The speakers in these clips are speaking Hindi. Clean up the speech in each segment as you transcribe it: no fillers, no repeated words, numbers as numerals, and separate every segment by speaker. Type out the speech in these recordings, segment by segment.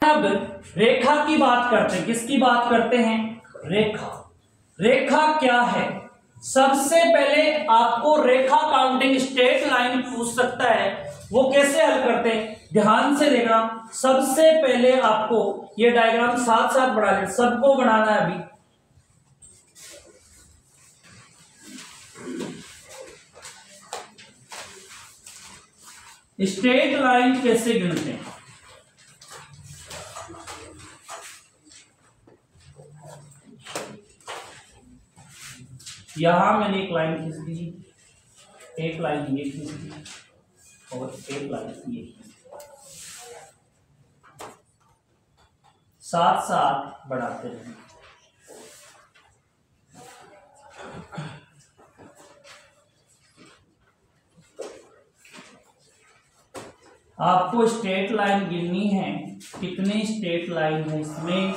Speaker 1: अब रेखा की बात करते हैं। किसकी बात करते हैं? रेखा। रेखा क्या है? सबसे पहले आपको रेखा काउंटिंग स्ट्रेट लाइन पूछ सकता है, वो कैसे हल करते हैं ध्यान से देखना। सबसे पहले आपको ये डायग्राम साथ साथ बना लें, सबको बनाना है अभी। स्ट्रेट लाइन कैसे गिनते हैं? यहां मैंने एक लाइन खींच दी, एक लाइन ये खींच दी और एक लाइन ये, साथ साथ बढ़ाते रहें। आपको स्ट्रेट लाइन गिननी है। कितनी स्ट्रेट लाइन है इसमें?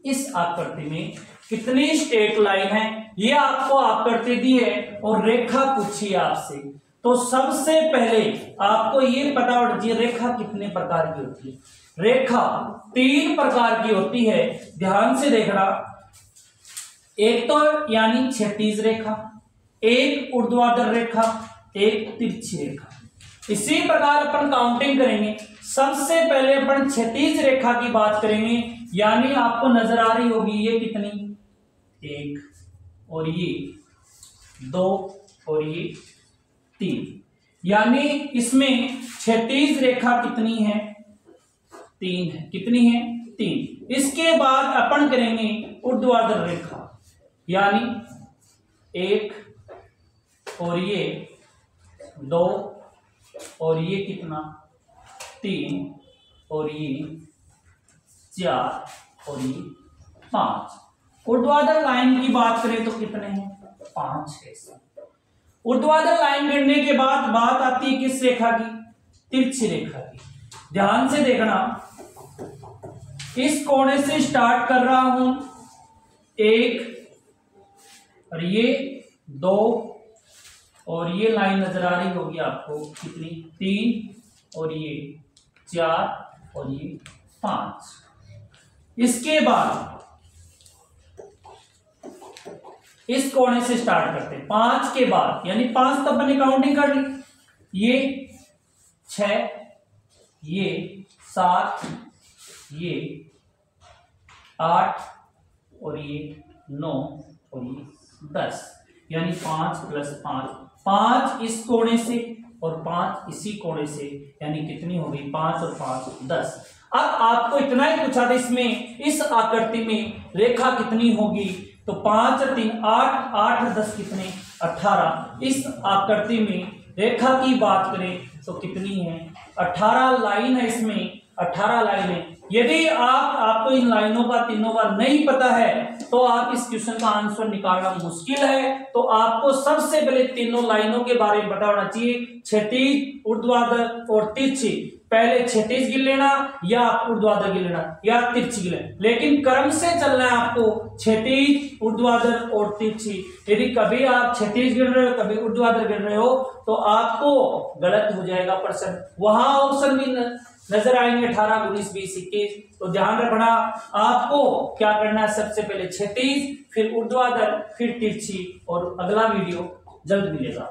Speaker 1: इस आकृति में कितनी स्ट्रेट लाइन है ये आपको आकृति दी है और रेखा पूछी आपसे। तो सबसे पहले आपको ये पता होना चाहिए रेखा कितने प्रकार की होती है। रेखा 3 प्रकार की होती है, ध्यान से देखना। एक तो यानी क्षैतिज रेखा, एक ऊर्ध्वाधर रेखा, एक तिरछी रेखा। इसी प्रकार अपन काउंटिंग करेंगे। सबसे पहले अपन क्षैतिज रेखा की बात करेंगे, यानी आपको नजर आ रही होगी ये कितनी, 1 और ये 2 और ये 3, यानी इसमें क्षैतिज रेखा कितनी है? 3 है। कितनी है? 3। इसके बाद अपन करेंगे ऊर्ध्वाधर रेखा, यानी 1 और ये 2 और ये कितना, 3 और ये 4 और ये 5। ऊर्ध्वाधर लाइन की बात करें तो कितने हैं? 5 है। ऊर्ध्वाधर लाइन गिनने के बाद बात आती है किस रेखा की? तिरछी रेखा की। ध्यान से देखना, इस कोने से स्टार्ट कर रहा हूं, 1 और ये 2 और ये लाइन नजर आ रही होगी आपको कितनी, 3 और ये 4 और ये 5। इसके बाद इस कोने से स्टार्ट करते हैं 5 के बाद, यानी 5 तब मैंने काउंटिंग कर ली, ये 6, ये 7, ये 8 और ये 9 और ये 10, यानी 5 + 5, 5 इस कोने से और 5 इसी कोने से, यानी कितनी हो गई? 5 और 5 10। अब आपको इतना ही पूछा था इसमें, इस आकृति में रेखा कितनी होगी? तो 5 और 3 8, 8 और 10 कितने? 18। इस आकृति में रेखा की बात करें तो कितनी है? 18 लाइन है इसमें, 18 लाइन है। यदि आपको इन लाइनों का तीनों का नहीं पता है तो आप इस क्वेश्चन का आंसर निकालना मुश्किल है। तो आपको सबसे पहले तीनों लाइनों के बारे में पता होना चाहिए, क्षैतिज, ऊर्ध्वाधर और तिरछी। पहले क्षैतिज गिन लेना या ऊर्ध्वाधर गिन लेना या तिरछी गिन लेना, लेकिन क्रम से चलना है आपको, क्षैतिज, ऊर्ध्वाधर और तिरछी। यदि कभी आप क्षैतिज गिन रहे हो, कभी ऊर्ध्वाधर गिन रहे हो तो आपको गलत हो जाएगा प्रश्न। वहां ऑप्शन भी नजर आएंगे 18, 19, 20, 21। तो ध्यान रखना, आपको क्या करना है, सबसे पहले क्षैतिज, फिर ऊर्ध्वाधर, फिर तिरछी। और अगला वीडियो जल्द मिलेगा।